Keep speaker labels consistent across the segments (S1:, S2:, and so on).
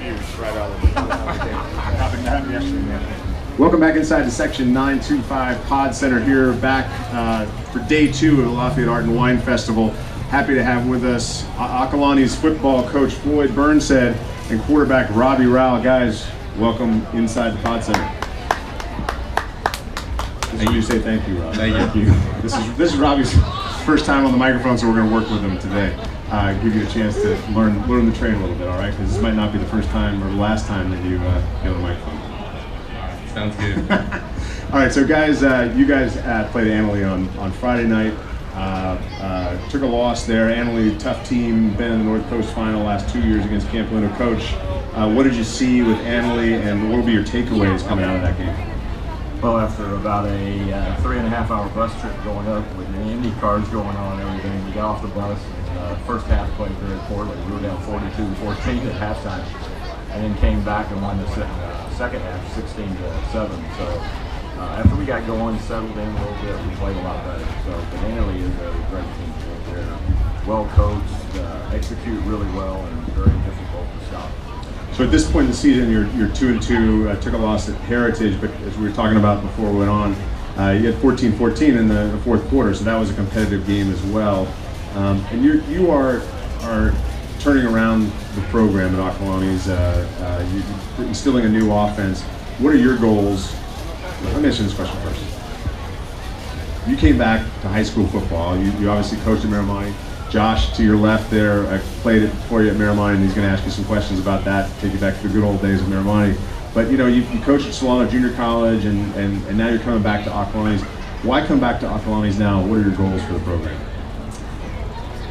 S1: huge right out of the happened yesterday, man.
S2: Welcome back inside the Section 925 Pod Center here, back for day 2 of the Lafayette Art and Wine Festival. Happy to have with us Acalanes Football coach Floyd Burnshead and quarterback Robby Rowell. Guys, welcome inside the Pod Center. Thank you. Say thank you, Rob.
S3: Thank you.
S2: This is Robby's first time on the microphone, so we're going to work with him today. Give you a chance to learn the trade a little bit, all right? Because this might not be the first time or the last time that you get on the microphone.
S3: Sounds good.
S2: All right, so guys, you guys played Annalee on Friday night. Took a loss there. Annalee, tough team, been in the North Coast final last 2 years against Camp Lindo. Coach, what did you see with Annalee, and what will be your takeaways coming out of that game?
S1: Well, after about a 3.5-hour bus trip going up with the Indy cars going on and everything, we got off the bus. First half played very poorly. We were down 42-14 at halftime, and then came back and won the second half 16-7. So after we got going, settled in a little bit, we played a lot better. So but Annalee is a great team. They're well coached, execute really well, and very difficult to stop.
S2: So at this point in the season, you're 2-2. Took a loss at Heritage, but as we were talking about before we went on, you had 14-14 in the fourth quarter, so that was a competitive game as well. And you are turning around the program at Acalanes. You're instilling a new offense. What are your goals? Let me answer this question first. You came back to high school football. You obviously coached at Miramani. Josh, to your left there, played it for you at Miramani, and he's going to ask you some questions about that, take you back to the good old days of Miramani. But you coached at Solano Junior College, and now you're coming back to Acalanes. Why come back to Acalanes now? What are your goals for the program?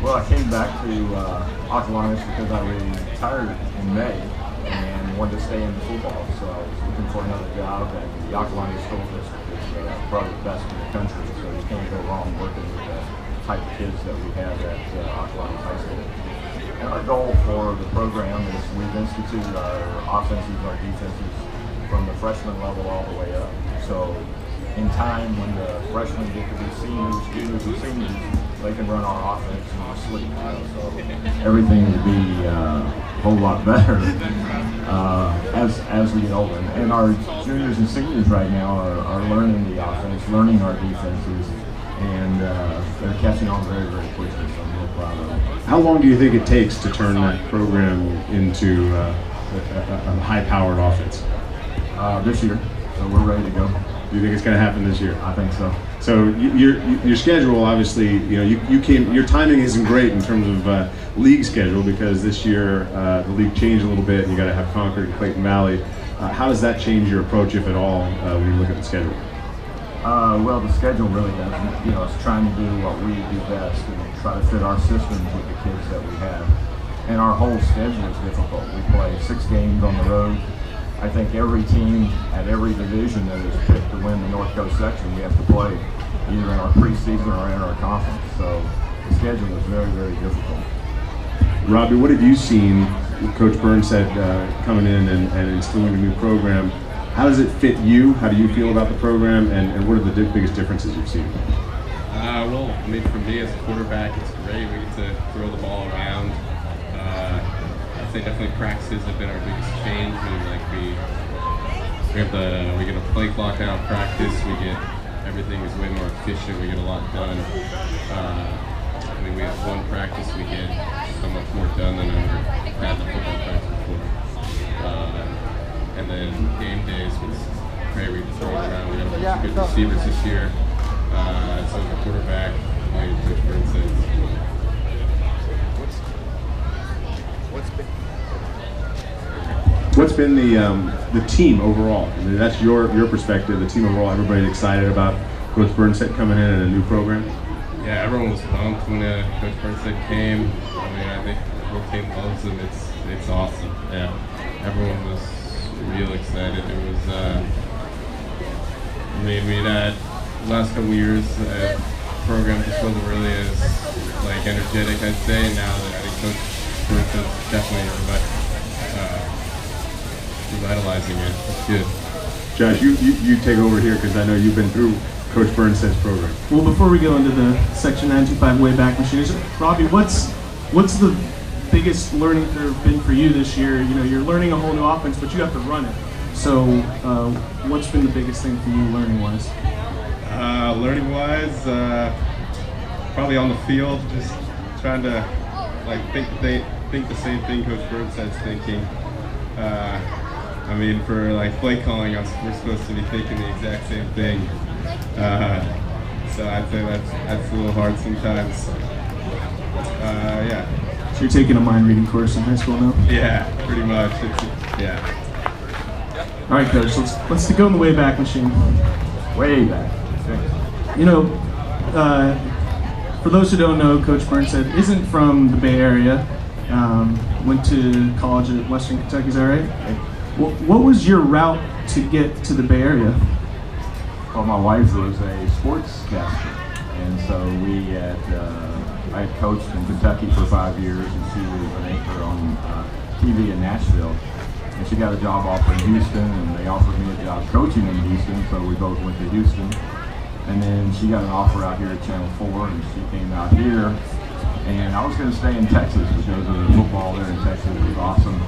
S1: Well, I came back to Acalanes because I retired in May and wanted to stay in football. So I was looking for another job, and the Acalanes School District is probably the best in the country. So you can't go wrong working with the type of kids that we have at Acalanes High School. And our goal for the program is we've instituted our offenses, our defenses from the freshman level all the way up. So in time, when the freshmen get to be seniors, juniors, and seniors, they can run our offense in their sleep. So everything will be a whole lot better as we get older. And our juniors and seniors right now are learning the offense, learning our defenses, and they're catching on very, very quickly. So I'm real proud of them.
S2: How long do you think it takes to turn that program into a high-powered offense?
S1: This year, so we're ready to go.
S2: Do you think it's going to happen this year?
S1: I think so.
S2: So your schedule, obviously, you came. Your timing isn't great in terms of league schedule because this year the league changed a little bit, and you got to have Concord and Clayton Valley. How does that change your approach, if at all, when you look at the schedule?
S1: Well, the schedule really doesn't. It's trying to do what we do best and try to fit our systems with the kids that we have. And our whole schedule is difficult. We play 6 games on the road. I think every team at every division that is picked to win the North Coast section, we have to play either in our preseason or in our conference. So the schedule is very, very difficult.
S2: Robby, what have you seen with Coach Burnshead coming in and instilling a new program? How does it fit you? How do you feel about the program? And what are the biggest differences you've seen?
S3: Well, I mean, for me as a quarterback, it's great. We get to throw the ball around. I'd say definitely practices have been our biggest change. We get a play clock out of practice. Everything is way more efficient. We get a lot done. We have one practice. We get so much more done than I ever had in the football practice before. And then game days was great. We throw it around. We have a bunch of good receivers this year. So the quarterback, Coach Burnshead.
S2: What's been the team overall? I mean, that's your perspective. The team overall, everybody excited about Coach Burnshead coming in and a new program.
S3: Yeah, everyone was pumped when Coach Burnshead came. I think the whole team loves him. It's awesome. Yeah, everyone was real excited. It was. We'd had the last couple years, the program just wasn't really as energetic, I'd say. Now that I think Coach Burnshead's definitely revitalizing it. It's good.
S2: Josh, you take over here because I know you've been through Coach Burnshead's program.
S4: Well, before we go into the Section 925 way back machine, Robby, what's the biggest learning curve been for you this year? You know, you're learning a whole new offense, but you have to run it. So, what's been the biggest thing for you learning-wise?
S3: Learning-wise, probably on the field, just trying to like think the same thing Coach Burnside's thinking. I mean, for like play calling, we're supposed to be thinking the exact same thing. So I'd say that's a little hard sometimes. Yeah.
S4: So you're taking a mind reading course in high school now?
S3: Yeah, pretty much. Yeah.
S4: All right, Coach. Let's go in the way back machine.
S1: Way back.
S4: You know, for those who don't know, Coach Burnside isn't from the Bay Area. Went to college at Western Kentucky. Is that right? What was your route to get to the Bay Area?
S1: Well, my wife was a sportscaster, and so I had coached in Kentucky for 5 years, and she was an anchor on TV in Nashville. And she got a job offer in Houston, and they offered me a job coaching in Houston, so we both went to Houston. And then she got an offer out here at Channel 4, and she came out here. And I was going to stay in Texas because the football there in Texas was awesome.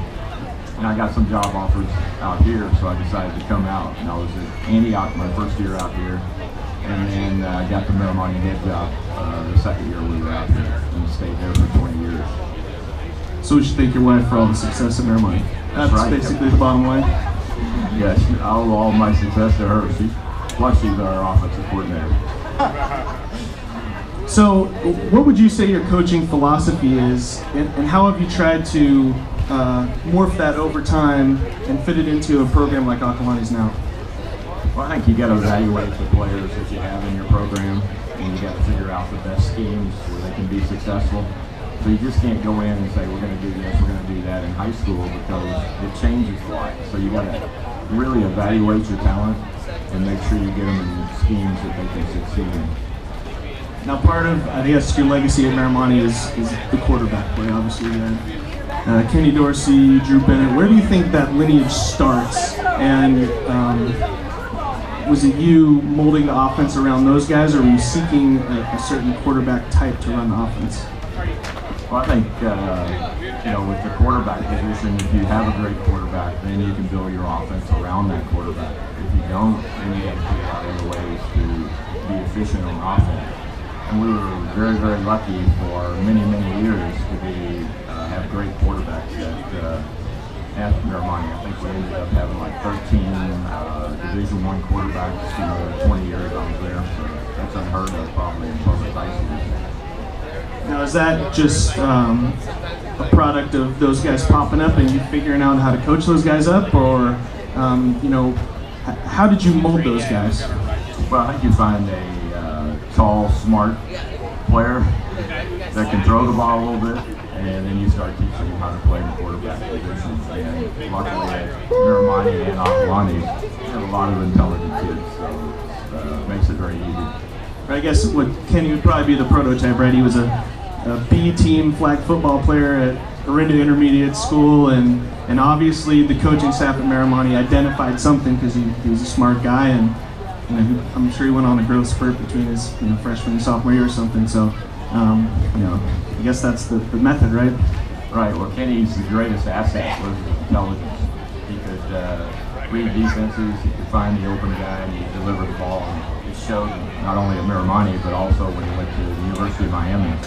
S1: And I got some job offers out here, so I decided to come out. And I was at Antioch my first year out here. And then I got the Miramani head job the second year we were out here, and stayed there for 20 years.
S4: So we should thank your wife for all the success at Miramani. That's
S1: right.
S4: Basically the bottom line.
S1: Yes, I owe all my success to her. She's our offensive coordinator.
S4: So, what would you say your coaching philosophy is, and how have you tried to morph that over time and fit it into a program like Acalanes now?
S1: Well, I think you got to evaluate the players that you have in your program, and you got to figure out the best schemes where they can be successful. So you just can't go in and say, we're going to do this, we're going to do that in high school, because it changes a lot. So you got to really evaluate your talent and make sure you get them in schemes that they can succeed in.
S4: Now, part of, I guess, your legacy at Miramani is the quarterback play. Obviously, you had Kenny Dorsey, Drew Bennett. Where do you think that lineage starts? And was it you molding the offense around those guys, or were you seeking a certain quarterback type to run the offense?
S1: Well, I think, with the quarterback position, if you have a great quarterback, then you can build your offense around that quarterback. If you don't, then you got to figure out other ways to be efficient on offense. And we were very, very lucky for many, many years to have great quarterbacks at Miramani. I think we ended up having like 13 Division I quarterbacks in the 20 years I was there. So that's unheard of probably in public high schools.
S4: Now, is that just a product of those guys popping up and you figuring out how to coach those guys up, or how did you mold those guys?
S1: Well, I think you find a tall, smart player that can throw the ball a little bit, and then you start teaching them how to play the quarterback position. And luckily at Miramani and Acalanes, we have a lot of intelligent kids, so it makes it very easy.
S4: I guess Kenny would probably be the prototype, right? He was a B-team flag football player at Orinda Intermediate School, and obviously the coaching staff at Miramani identified something because he was a smart guy, and I'm sure he went on a growth spurt between his freshman and sophomore year or something. So I guess that's the method, right?
S1: Right. Well, Kenny's greatest asset was his intelligence. He could read defenses, he could find the open guy, and he'd deliver the ball. And it showed not only at Miramani, but also when he went to the University of Miami.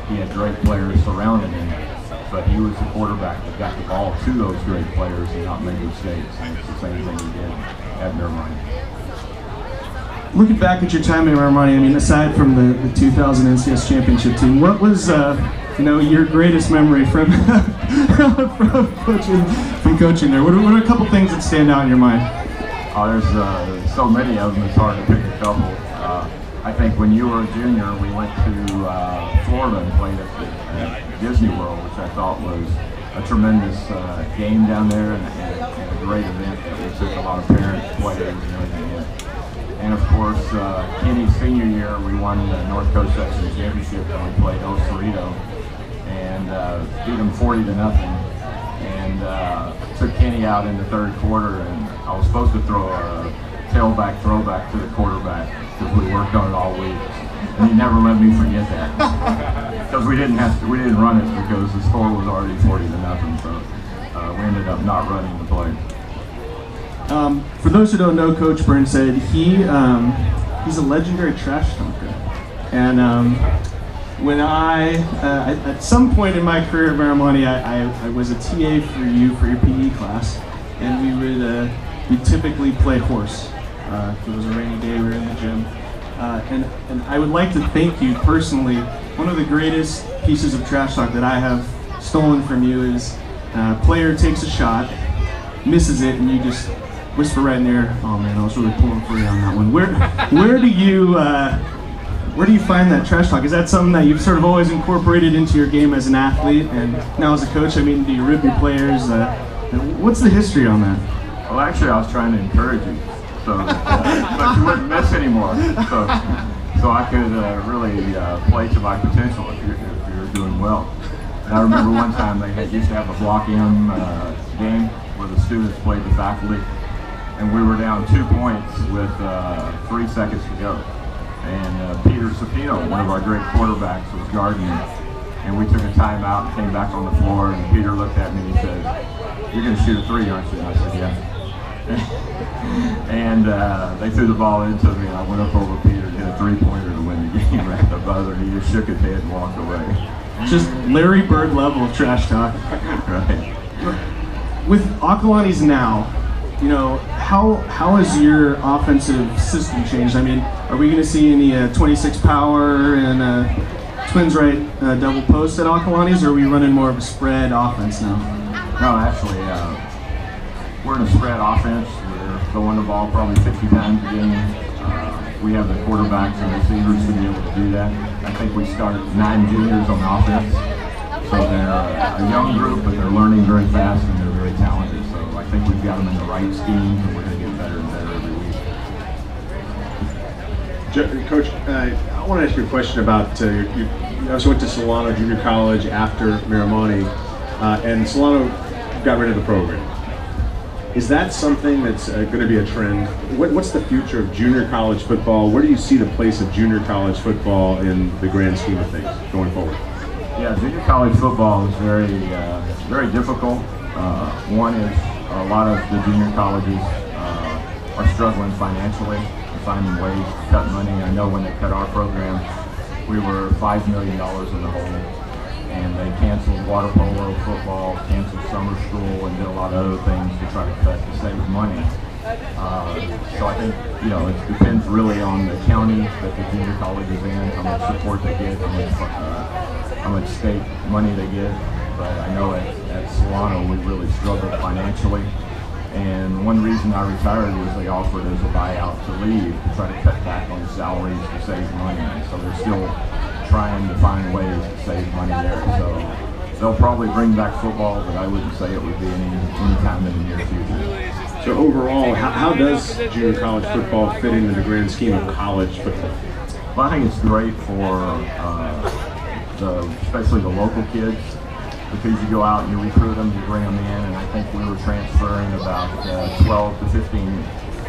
S1: He had great players surrounding him, but he was the quarterback that got the ball to those great players and not make mistakes. And it's the same thing he did at Miramani.
S4: Looking back at your time at Miramani, I mean, aside from the 2000 NCS championship team, what was your greatest memory from from coaching there? What are a couple things that stand out in your mind?
S1: Oh, there's so many of them. It's hard to pick a couple. I think when you were a junior, we went to Florida and played at Disney World, which I thought was a tremendous game down there and a great event that we took a lot of parents, players, and everything in. And of course, Kenny's senior year, we won the North Coast Section Championship, and we played El Cerrito and beat them 40-0. And took Kenny out in the third quarter, and I was supposed to throw a tailback throwback to the quarterback because we worked on it all week. And he never let me forget that. Because we didn't run it because the score was already 40-0, so we ended up not running the play.
S4: For those who don't know, Coach Burnside, he's a legendary trash talker. And when at some point in my career at Marimani, I was a TA for your PE class, and we'd typically play horse. If it was a rainy day, we were in the gym. And I would like to thank you personally. One of the greatest pieces of trash talk that I have stolen from you is player takes a shot, misses it, and you just whisper right in the ear, "Oh man, I was really pulling for you on that one." Where do you find that trash talk? Is that something that you've sort of always incorporated into your game as an athlete, and now as a coach? I mean, do you rib your players? What's the history on that?
S1: Well, actually, I was trying to encourage you, so but you wouldn't miss anymore. So I could really play to my potential if you're doing well. And I remember one time they used to have a block M game where the students played the faculty, and we were down 2 points with 3 seconds to go. And Peter Sapino, one of our great quarterbacks, was guarding me. And we took a timeout and came back on the floor, and Peter looked at me and he said, "You're going to shoot a 3, aren't you?" And I said, "Yeah." And they threw the ball into me, and I went up over Peter and hit a 3-pointer to win the game at the buzzer, and he just shook his head and walked away.
S4: Just Larry Bird level of trash talk.
S1: Right.
S4: With Acalanes now, you know, how has your offensive system changed? I mean, are we going to see any 26 power and twins right double post at Acalanes, or are we running more of a spread offense now?
S1: No, actually, we're in a spread offense. We're throwing the ball probably 50 times a game. We have the quarterbacks and receivers to be able to do that. I think we start 9 juniors on the offense. So they're a young group, but they're learning very fast and they're very talented. So I think we've got them in the right schemes, and we're going to get better and better every week.
S2: Coach, I want to ask you a question about, you also went to Solano Junior College after Marimani, and Solano got rid of the program. Is that something that's going to be a trend? What's the future of junior college football? Where do you see the place of junior college football in the grand scheme of things going forward?
S1: Yeah, junior college football is very difficult. One is a lot of the junior colleges are struggling financially, finding ways to cut money. I know when they cut our program, we were $5 million in the hole, and they canceled water polo, football, canceled summer school, and did a lot of other things to try to cut to save money. So I think, you know, it depends really on the county that the junior college is in, how much support they get, how much state money they get. But I know at Solano we really struggled financially. And one reason I retired was they offered us a buyout to leave to try to cut back on salaries to save money. So they're still trying to find ways to save money there. So they'll probably bring back football, but I wouldn't say it would be any time in the near future.
S2: So overall, how does junior college football fit into the grand scheme of college football?
S1: Well, I think it's great for especially the local kids, because you go out and you recruit them, you bring them in, and I think we were transferring about 12 to 15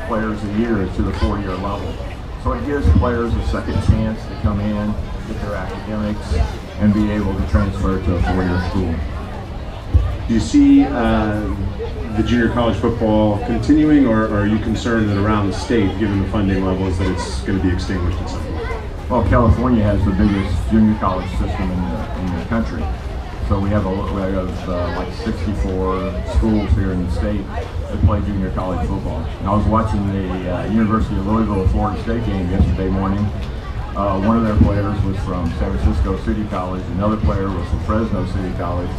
S1: players a year to the 4-year level. So it gives players a second chance to come in, get their academics, and be able to transfer to a 4-year school.
S2: Do you see the junior college football continuing, or are you concerned that around the state, given the funding levels, that it's going to be extinguished at some point?
S1: Well, California has the biggest junior college system in the country. So we have like 64 schools here in the state that play junior college football. And I was watching the University of Louisville Florida State game yesterday morning. One of their players was from San Francisco City College. Another player was from Fresno City College.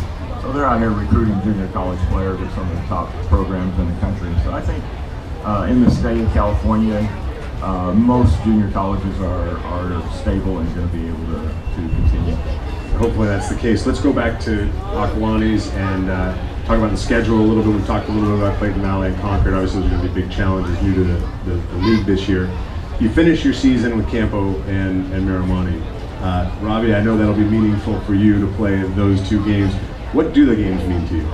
S1: So they're out here recruiting junior college players at some of the top programs in the country. So I think in the state of California, most junior colleges are stable and going to be able to continue.
S2: Hopefully that's the case. Let's go back to Acalanes and talk about the schedule a little bit. We talked a little bit about Clayton Valley and Concord. Obviously there's going to be big challenges new to the league this year. You finish your season with Campo and Marimani. Robby, I know that'll be meaningful for you to play those 2 games. What do the games mean to you?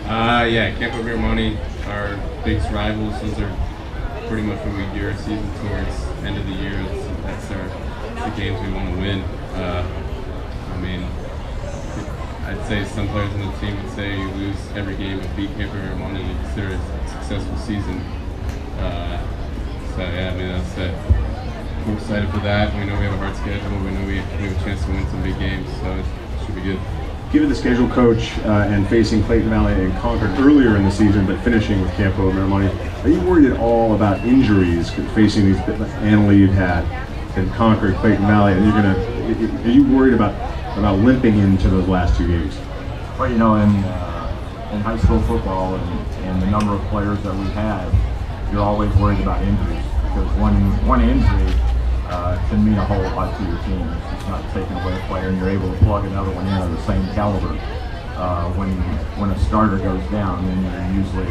S3: Yeah, Campo and Marimani are biggest rivals. Those are pretty much what we gear our season towards. End of the year, that's the games we want to win. I mean, I'd say some players on the team would say you lose every game but beat Campo Miramonte to consider it a successful season. So yeah, I mean that's it. We're excited for that. We know we have a hard schedule. We know we have a chance to win some big games, so it should be good.
S2: Given the schedule, Coach, and facing Clayton Valley and Concord earlier in the season, but finishing with Campo Miramonte, are you worried at all about injuries facing these Annalee you've had in Concord, Clayton Valley, and are you worried about limping into those last two games?
S1: Well, you know, in high school football and the number of players that we have, you're always worried about injuries because one injury can mean a whole lot to your team. It's not taking away a player and you're able to plug another one in of the same caliber. When a starter goes down, then you're usually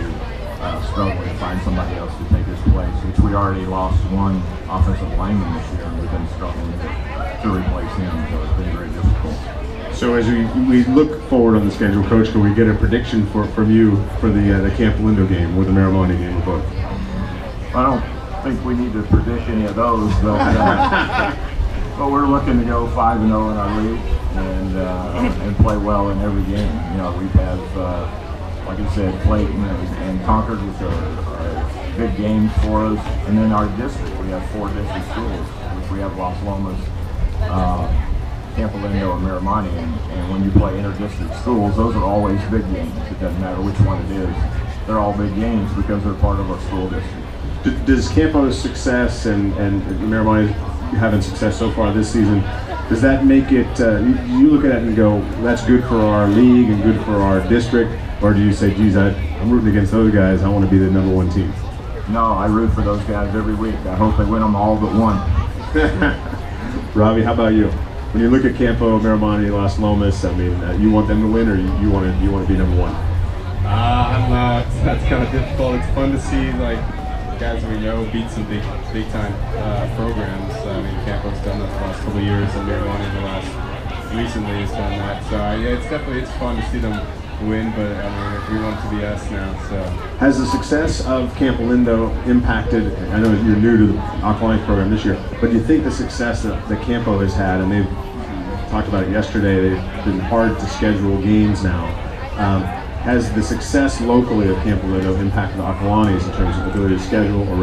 S1: struggling to find somebody else to take his place, which we already lost one offensive lineman this year and we've been struggling to replace him, so it's been very difficult.
S2: So as we look forward on the schedule, Coach, can we get a prediction from you for the Camp Lindo game or the Miramonte game, both?
S1: I don't think we need to predict any of those, but we're looking to go 5-0 in our league and play well in every game. You know, we have, like I said, Clayton and Concord, which are big games for us, and then our district. We have 4 district schools, which we have Las Lomas, Campo Lindo, and Miramonte, and when you play inter-district schools, those are always big games. It doesn't matter which one it is. They're all big games because they're part of our school district.
S2: Does Campo's success and Miramonte having success so far this season, does that make it, you look at it and go, that's good for our league and good for our district, or do you say, geez, I'm rooting against those guys, I want to be the #1 team?
S1: No, I root for those guys every week. I hope they win them all but one.
S2: Robby, how about you? When you look at Campo, Miramonte, Las Lomas, I mean, you want them to win, or you want to be #1?
S3: I don't know. That's kind of difficult. It's fun to see like guys we know beat some big time programs. I mean, Campo's done that the last couple of years, and Miramonte recently has done that. So yeah, it's fun to see them win. But I mean, we want it to be us now. So
S2: has the success of Camp Lindo impacted? I know you're new to the Acalanes program this year, but do you think the success that Campo has had, and they've talked about it yesterday, they've been hard to schedule games now. Has the success locally of Camp Lindo impacted the Acalanes in terms of ability to schedule or